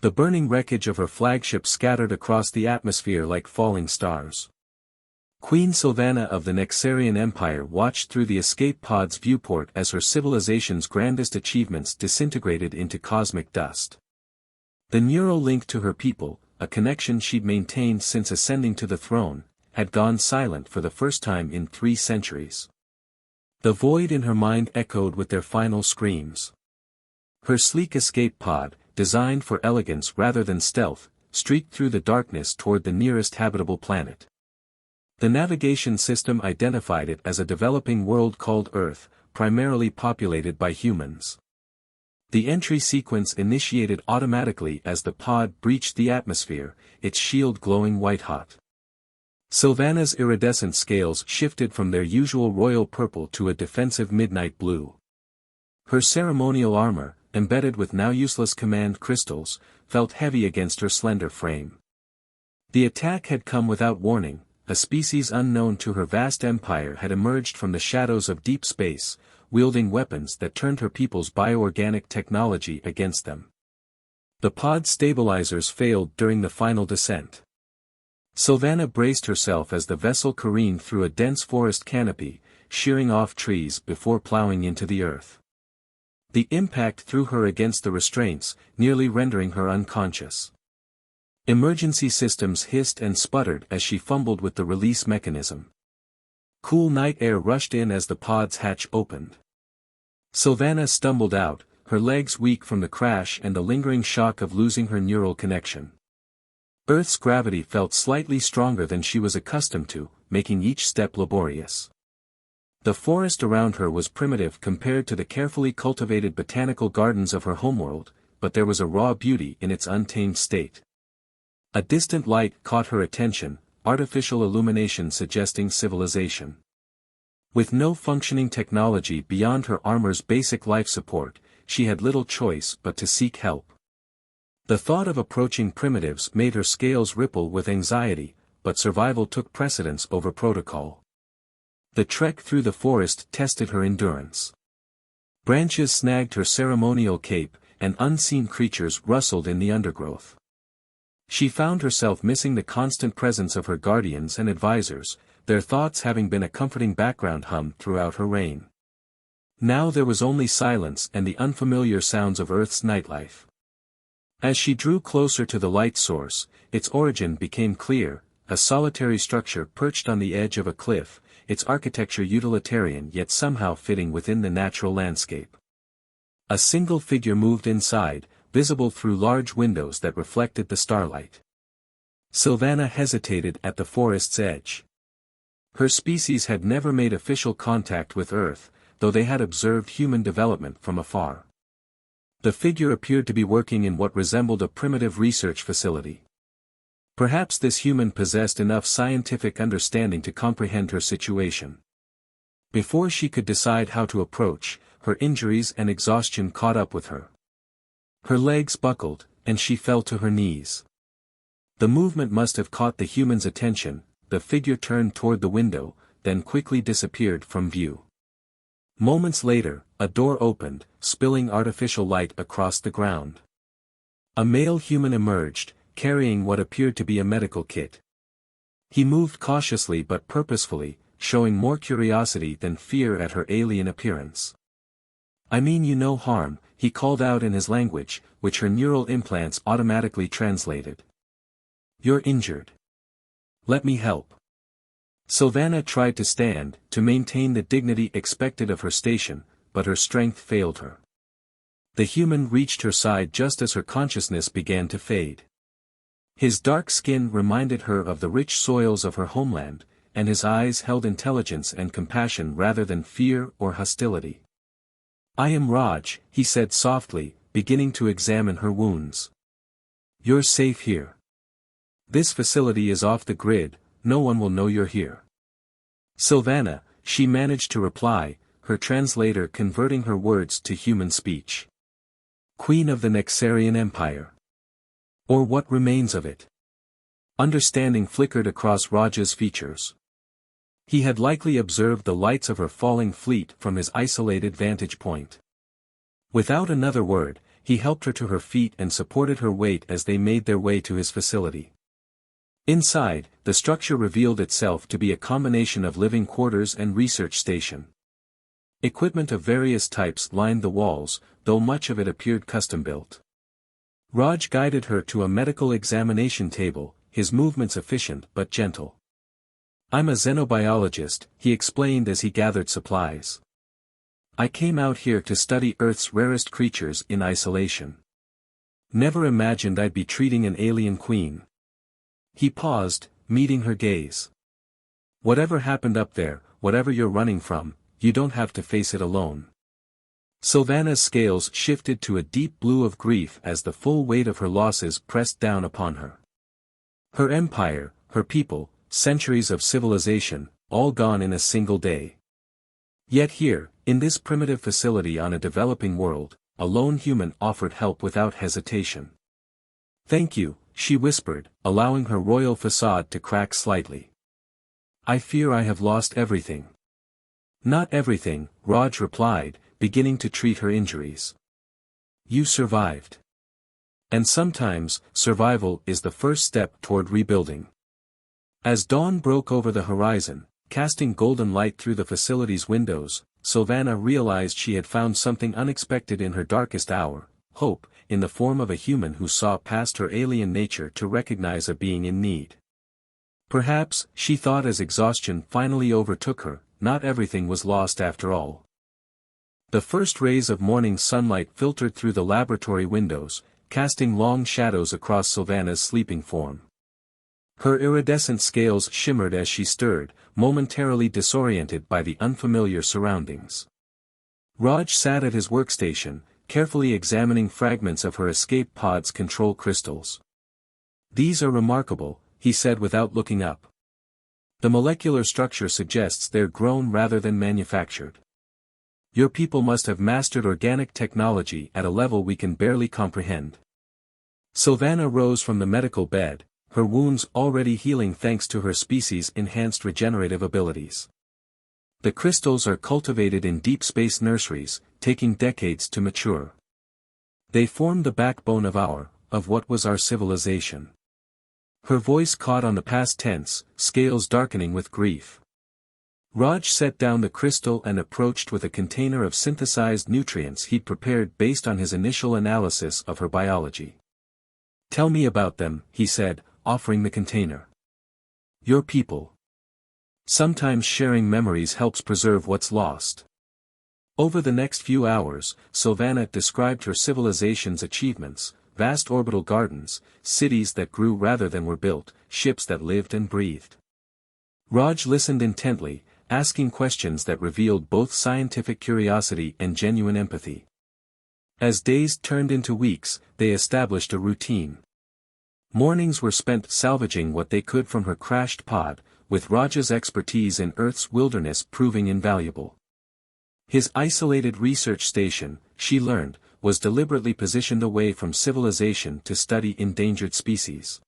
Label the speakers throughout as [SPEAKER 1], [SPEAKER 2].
[SPEAKER 1] The burning wreckage of her flagship scattered across the atmosphere like falling stars. Queen Sylvana of the Nexarian Empire watched through the escape pod's viewport as her civilization's grandest achievements disintegrated into cosmic dust. The neural link to her people, a connection she'd maintained since ascending to the throne, had gone silent for the first time in 3 centuries. The void in her mind echoed with their final screams. Her sleek escape pod, designed for elegance rather than stealth, streaked through the darkness toward the nearest habitable planet. The navigation system identified it as a developing world called Earth, primarily populated by humans. The entry sequence initiated automatically as the pod breached the atmosphere, its shield glowing white-hot. Sylvana's iridescent scales shifted from their usual royal purple to a defensive midnight blue. Her ceremonial armor, embedded with now useless command crystals, felt heavy against her slender frame. The attack had come without warning. A species unknown to her vast empire had emerged from the shadows of deep space, wielding weapons that turned her people's bioorganic technology against them. The pod stabilizers failed during the final descent. Sylvana braced herself as the vessel careened through a dense forest canopy, shearing off trees before plowing into the earth. The impact threw her against the restraints, nearly rendering her unconscious. Emergency systems hissed and sputtered as she fumbled with the release mechanism. Cool night air rushed in as the pod's hatch opened. Sylvana stumbled out, her legs weak from the crash and the lingering shock of losing her neural connection. Earth's gravity felt slightly stronger than she was accustomed to, making each step laborious. The forest around her was primitive compared to the carefully cultivated botanical gardens of her homeworld, but there was a raw beauty in its untamed state. A distant light caught her attention, artificial illumination suggesting civilization. With no functioning technology beyond her armor's basic life support, she had little choice but to seek help. The thought of approaching primitives made her scales ripple with anxiety, but survival took precedence over protocol. The trek through the forest tested her endurance. Branches snagged her ceremonial cape, and unseen creatures rustled in the undergrowth. She found herself missing the constant presence of her guardians and advisors, their thoughts having been a comforting background hum throughout her reign. Now there was only silence and the unfamiliar sounds of Earth's nightlife. As she drew closer to the light source, its origin became clear, a solitary structure perched on the edge of a cliff, its architecture utilitarian yet somehow fitting within the natural landscape. A single figure moved inside, visible through large windows that reflected the starlight. Sylvana hesitated at the forest's edge. Her species had never made official contact with Earth, though they had observed human development from afar. The figure appeared to be working in what resembled a primitive research facility. Perhaps this human possessed enough scientific understanding to comprehend her situation. Before she could decide how to approach, her injuries and exhaustion caught up with her. Her legs buckled, and she fell to her knees. The movement must have caught the human's attention. The figure turned toward the window, then quickly disappeared from view. Moments later, a door opened, spilling artificial light across the ground. A male human emerged, carrying what appeared to be a medical kit. He moved cautiously but purposefully, showing more curiosity than fear at her alien appearance. "I mean you no harm," he called out in his language, which her neural implants automatically translated. "You're injured. Let me help." Sylvana tried to stand, to maintain the dignity expected of her station, but her strength failed her. The human reached her side just as her consciousness began to fade. His dark skin reminded her of the rich soils of her homeland, and his eyes held intelligence and compassion rather than fear or hostility. "I am Raj," he said softly, beginning to examine her wounds. "You're safe here. This facility is off the grid, no one will know you're here." "Sylvana," she managed to reply, her translator converting her words to human speech. "Queen of the Nexarian Empire. Or what remains of it." Understanding flickered across Raj's features. He had likely observed the lights of her falling fleet from his isolated vantage point. Without another word, he helped her to her feet and supported her weight as they made their way to his facility. Inside, the structure revealed itself to be a combination of living quarters and research station. Equipment of various types lined the walls, though much of it appeared custom-built. Raj guided her to a medical examination table, his movements efficient but gentle. "I'm a xenobiologist," he explained as he gathered supplies. "I came out here to study Earth's rarest creatures in isolation. Never imagined I'd be treating an alien queen." He paused, meeting her gaze. "Whatever happened up there, whatever you're running from, you don't have to face it alone." Sylvana's scales shifted to a deep blue of grief as the full weight of her losses pressed down upon her. Her empire, her people, centuries of civilization, all gone in a single day. Yet here, in this primitive facility on a developing world, a lone human offered help without hesitation. "Thank you," she whispered, allowing her royal facade to crack slightly. "I fear I have lost everything." "Not everything," Raj replied, beginning to treat her injuries. "You survived. And sometimes, survival is the first step toward rebuilding." As dawn broke over the horizon, casting golden light through the facility's windows, Sylvana realized she had found something unexpected in her darkest hour, hope, in the form of a human who saw past her alien nature to recognize a being in need. Perhaps, she thought as exhaustion finally overtook her, not everything was lost after all. The first rays of morning sunlight filtered through the laboratory windows, casting long shadows across Sylvana's sleeping form. Her iridescent scales shimmered as she stirred, momentarily disoriented by the unfamiliar surroundings. Raj sat at his workstation, carefully examining fragments of her escape pod's control crystals. "These are remarkable," he said without looking up. "The molecular structure suggests they're grown rather than manufactured. Your people must have mastered organic technology at a level we can barely comprehend." Sylvana rose from the medical bed, her wounds already healing thanks to her species' enhanced regenerative abilities. "The crystals are cultivated in deep space nurseries, taking decades to mature. They form the backbone of what was our civilization." Her voice caught on the past tense, scales darkening with grief. Raj set down the crystal and approached with a container of synthesized nutrients he'd prepared based on his initial analysis of her biology. "Tell me about them," he said, offering the container. "Your people. Sometimes sharing memories helps preserve what's lost." Over the next few hours, Sylvana described her civilization's achievements: vast orbital gardens, cities that grew rather than were built, ships that lived and breathed. Raj listened intently, asking questions that revealed both scientific curiosity and genuine empathy. As days turned into weeks, they established a routine. Mornings were spent salvaging what they could from her crashed pod, with Raj's expertise in Earth's wilderness proving invaluable. His isolated research station, she learned, was deliberately positioned away from civilization to study endangered species.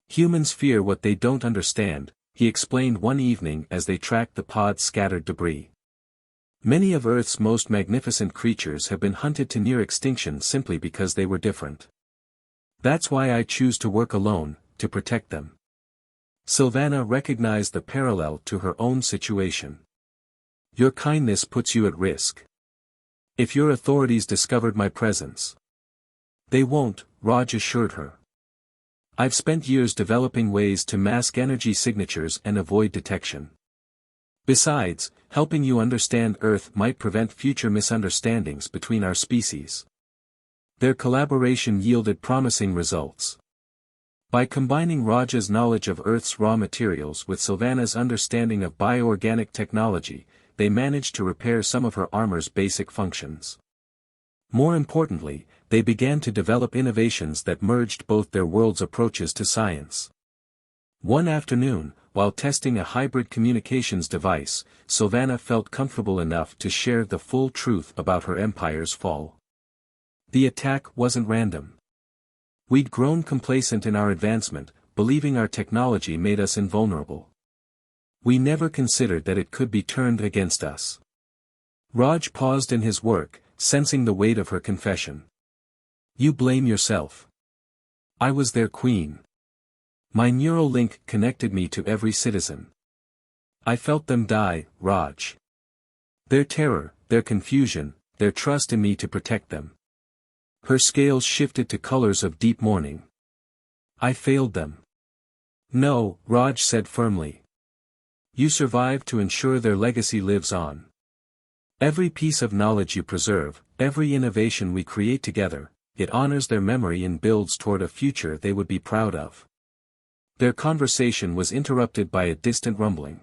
[SPEAKER 1] "Humans fear what they don't understand," he explained one evening as they tracked the pod's scattered debris. "Many of Earth's most magnificent creatures have been hunted to near extinction simply because they were different. That's why I choose to work alone, to protect them." Sylvana recognized the parallel to her own situation. "Your kindness puts you at risk. If your authorities discovered my presence." "They won't," Raj assured her. "I've spent years developing ways to mask energy signatures and avoid detection. Besides, helping you understand Earth might prevent future misunderstandings between our species." Their collaboration yielded promising results. By combining Raj's knowledge of Earth's raw materials with Sylvana's understanding of bioorganic technology, they managed to repair some of her armor's basic functions. More importantly, they began to develop innovations that merged both their worlds' approaches to science. One afternoon, while testing a hybrid communications device, Sylvana felt comfortable enough to share the full truth about her empire's fall. "The attack wasn't random. We'd grown complacent in our advancement, believing our technology made us invulnerable. We never considered that it could be turned against us." Raj paused in his work, sensing the weight of her confession. You blame yourself. I was their queen. My neural link connected me to every citizen. I felt them die, Raj. Their terror, their confusion, their trust in me to protect them. Her scales shifted to colors of deep mourning. I failed them. No, Raj said firmly. You survived to ensure their legacy lives on. Every piece of knowledge you preserve, every innovation we create together, it honors their memory and builds toward a future they would be proud of. Their conversation was interrupted by a distant rumbling.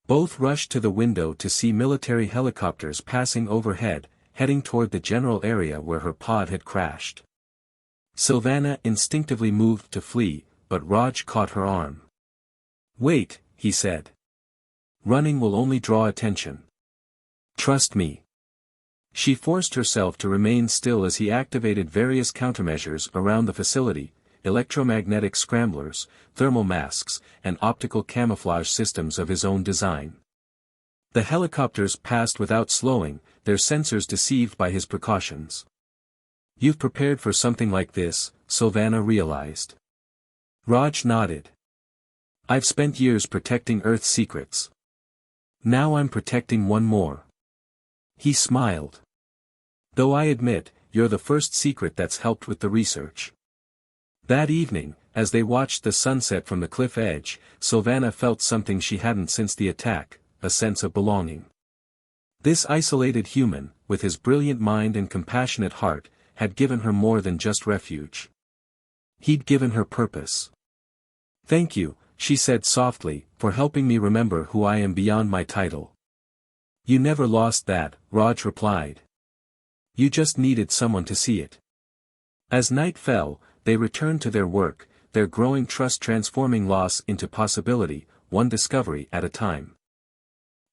[SPEAKER 1] Both rushed to the window to see military helicopters passing overhead, heading toward the general area where her pod had crashed. Sylvana instinctively moved to flee, but Raj caught her arm. Wait, he said. Running will only draw attention. Trust me. She forced herself to remain still as he activated various countermeasures around the facility, electromagnetic scramblers, thermal masks, and optical camouflage systems of his own design. The helicopters passed without slowing, their sensors deceived by his precautions. You've prepared for something like this, Sylvana realized. Raj nodded. I've spent years protecting Earth's secrets. Now I'm protecting one more. He smiled. Though I admit, you're the first secret that's helped with the research. That evening, as they watched the sunset from the cliff edge, Sylvana felt something she hadn't since the attack, a sense of belonging. This isolated human, with his brilliant mind and compassionate heart, had given her more than just refuge. He'd given her purpose. Thank you, she said softly, for helping me remember who I am beyond my title. You never lost that, Raj replied. You just needed someone to see it. As night fell, they returned to their work, their growing trust transforming loss into possibility, one discovery at a time.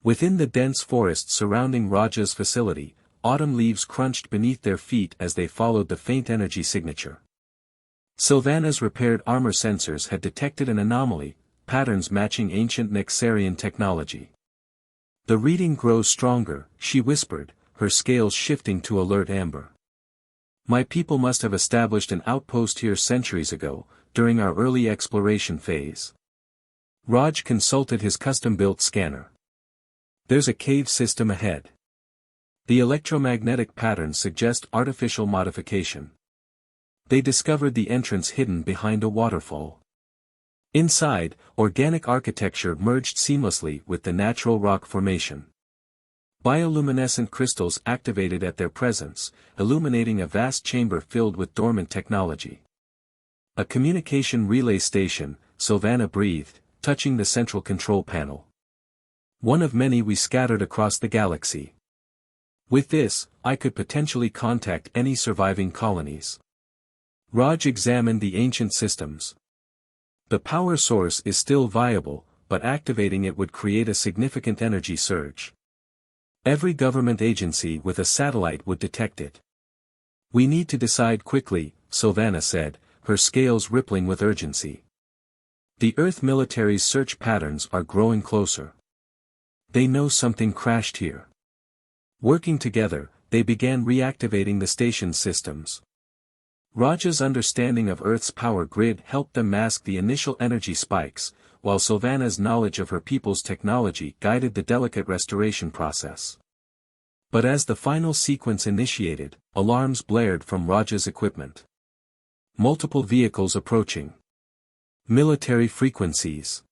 [SPEAKER 1] Within the dense forest surrounding Raj's facility, autumn leaves crunched beneath their feet as they followed the faint energy signature. Sylvana's repaired armor sensors had detected an anomaly, patterns matching ancient Nexarian technology. The reading grows stronger, she whispered, her scales shifting to alert amber. My people must have established an outpost here centuries ago, during our early exploration phase. Raj consulted his custom-built scanner. There's a cave system ahead. The electromagnetic patterns suggest artificial modification. They discovered the entrance hidden behind a waterfall. Inside, organic architecture merged seamlessly with the natural rock formation. Bioluminescent crystals activated at their presence, illuminating a vast chamber filled with dormant technology. A communication relay station, Sylvana breathed, touching the central control panel. One of many we scattered across the galaxy. With this, I could potentially contact any surviving colonies. Raj examined the ancient systems. The power source is still viable, but activating it would create a significant energy surge. Every government agency with a satellite would detect it. We need to decide quickly, Sylvana said, her scales rippling with urgency. The Earth military's search patterns are growing closer. They know something crashed here. Working together, they began reactivating the station's systems. Raj's understanding of Earth's power grid helped them mask the initial energy spikes, while Sylvana's knowledge of her people's technology guided the delicate restoration process. But as the final sequence initiated, alarms blared from Raj's equipment. Multiple vehicles approaching. Military frequencies.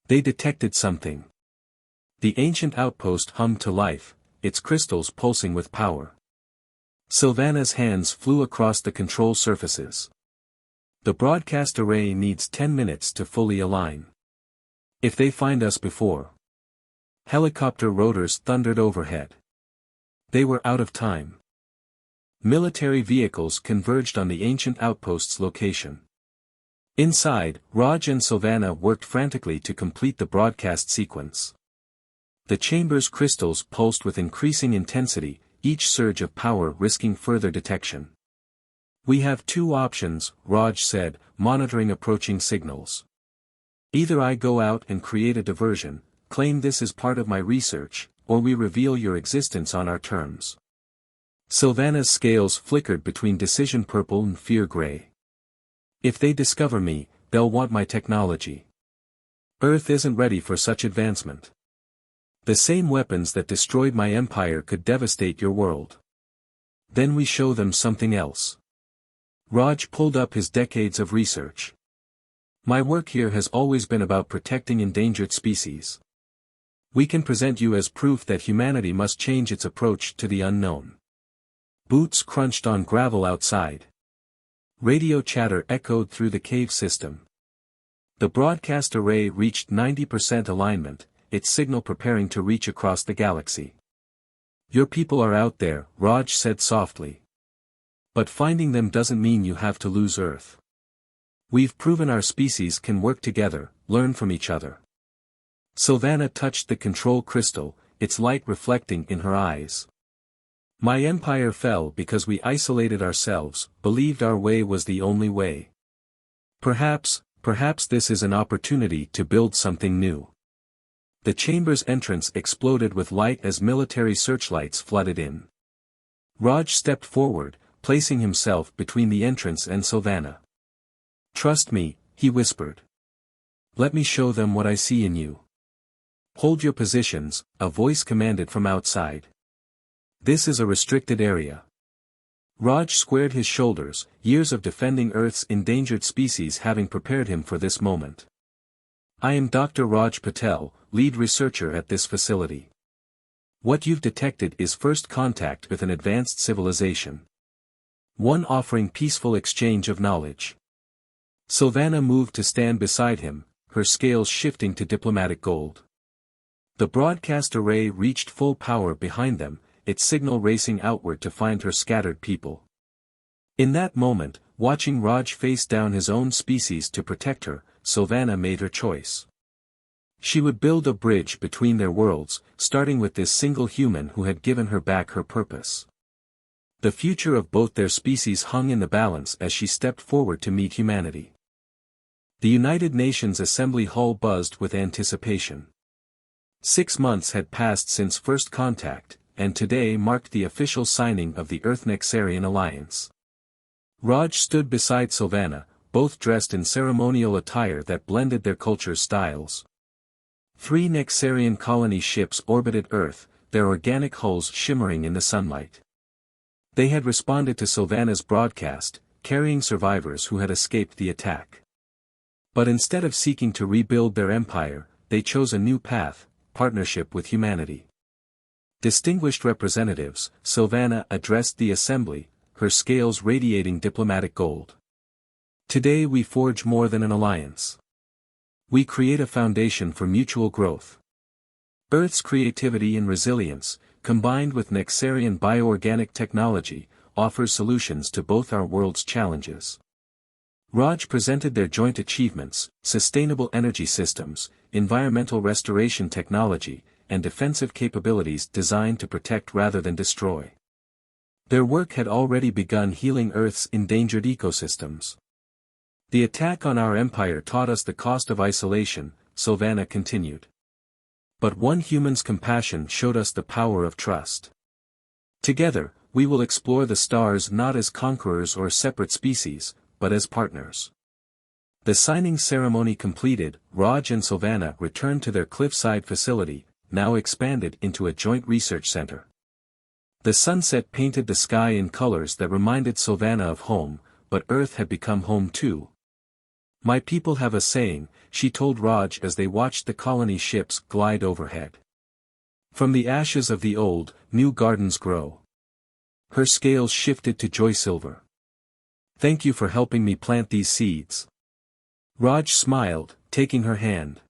[SPEAKER 1] They detected something. The ancient outpost hummed to life, its crystals pulsing with power. Sylvana's hands flew across the control surfaces. The broadcast array needs 10 minutes to fully align. If they find us before. Helicopter rotors thundered overhead. They were out of time. Military vehicles converged on the ancient outpost's location. Inside, Raj and Sylvana worked frantically to complete the broadcast sequence. The chamber's crystals pulsed with increasing intensity, each surge of power risking further detection. We have two options, Raj said, monitoring approaching signals. Either I go out and create a diversion, claim this is part of my research, or we reveal your existence on our terms. Sylvana's scales flickered between decision purple and fear gray. If they discover me, they'll want my technology. Earth isn't ready for such advancement. The same weapons that destroyed my empire could devastate your world. Then we show them something else. Raj pulled up his decades of research. My work here has always been about protecting endangered species. We can present you as proof that humanity must change its approach to the unknown. Boots crunched on gravel outside. Radio chatter echoed through the cave system. The broadcast array reached 90% alignment, its signal preparing to reach across the galaxy. Your people are out there, Raj said softly. But finding them doesn't mean you have to lose Earth. We've proven our species can work together, learn from each other. Sylvana touched the control crystal, its light reflecting in her eyes. My empire fell because we isolated ourselves, believed our way was the only way. Perhaps this is an opportunity to build something new. The chamber's entrance exploded with light as military searchlights flooded in. Raj stepped forward, placing himself between the entrance and Sylvana. Trust me, he whispered. Let me show them what I see in you. Hold your positions, a voice commanded from outside. This is a restricted area. Raj squared his shoulders, years of defending Earth's endangered species having prepared him for this moment. I am Dr. Raj Patel, lead researcher at this facility. What you've detected is first contact with an advanced civilization. One offering peaceful exchange of knowledge. Sylvana moved to stand beside him, her scales shifting to diplomatic gold. The broadcast array reached full power behind them, its signal racing outward to find her scattered people. In that moment, watching Raj face down his own species to protect her, Sylvana made her choice. She would build a bridge between their worlds, starting with this single human who had given her back her purpose. The future of both their species hung in the balance as she stepped forward to meet humanity. The United Nations Assembly Hall buzzed with anticipation. 6 months had passed since first contact, and today marked the official signing of the Earth-Nexarian Alliance. Raj stood beside Sylvana, both dressed in ceremonial attire that blended their culture's styles. 3 Nexarian colony ships orbited Earth, their organic hulls shimmering in the sunlight. They had responded to Sylvana's broadcast, carrying survivors who had escaped the attack. But instead of seeking to rebuild their empire, they chose a new path, partnership with humanity. Distinguished representatives, Sylvana addressed the assembly, her scales radiating diplomatic gold. Today we forge more than an alliance. We create a foundation for mutual growth. Earth's creativity and resilience, combined with Nexarian bioorganic technology, offers solutions to both our world's challenges. Raj presented their joint achievements, sustainable energy systems, environmental restoration technology, and defensive capabilities designed to protect rather than destroy. Their work had already begun healing Earth's endangered ecosystems. The attack on our empire taught us the cost of isolation, Sylvana continued. But one human's compassion showed us the power of trust. Together, we will explore the stars not as conquerors or separate species, but as partners. The signing ceremony completed, Raj and Sylvana returned to their cliffside facility, now expanded into a joint research center. The sunset painted the sky in colors that reminded Sylvana of home, but Earth had become home too. My people have a saying, she told Raj as they watched the colony ships glide overhead. From the ashes of the old, new gardens grow. Her scales shifted to joy silver. Thank you for helping me plant these seeds. Raj smiled, taking her hand.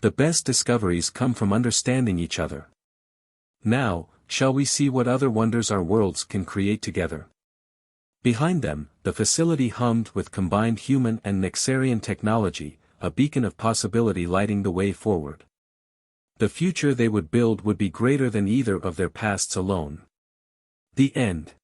[SPEAKER 1] The best discoveries come from understanding each other. Now, shall we see what other wonders our worlds can create together? Behind them, the facility hummed with combined human and Nexarian technology, a beacon of possibility lighting the way forward. The future they would build would be greater than either of their pasts alone. The end.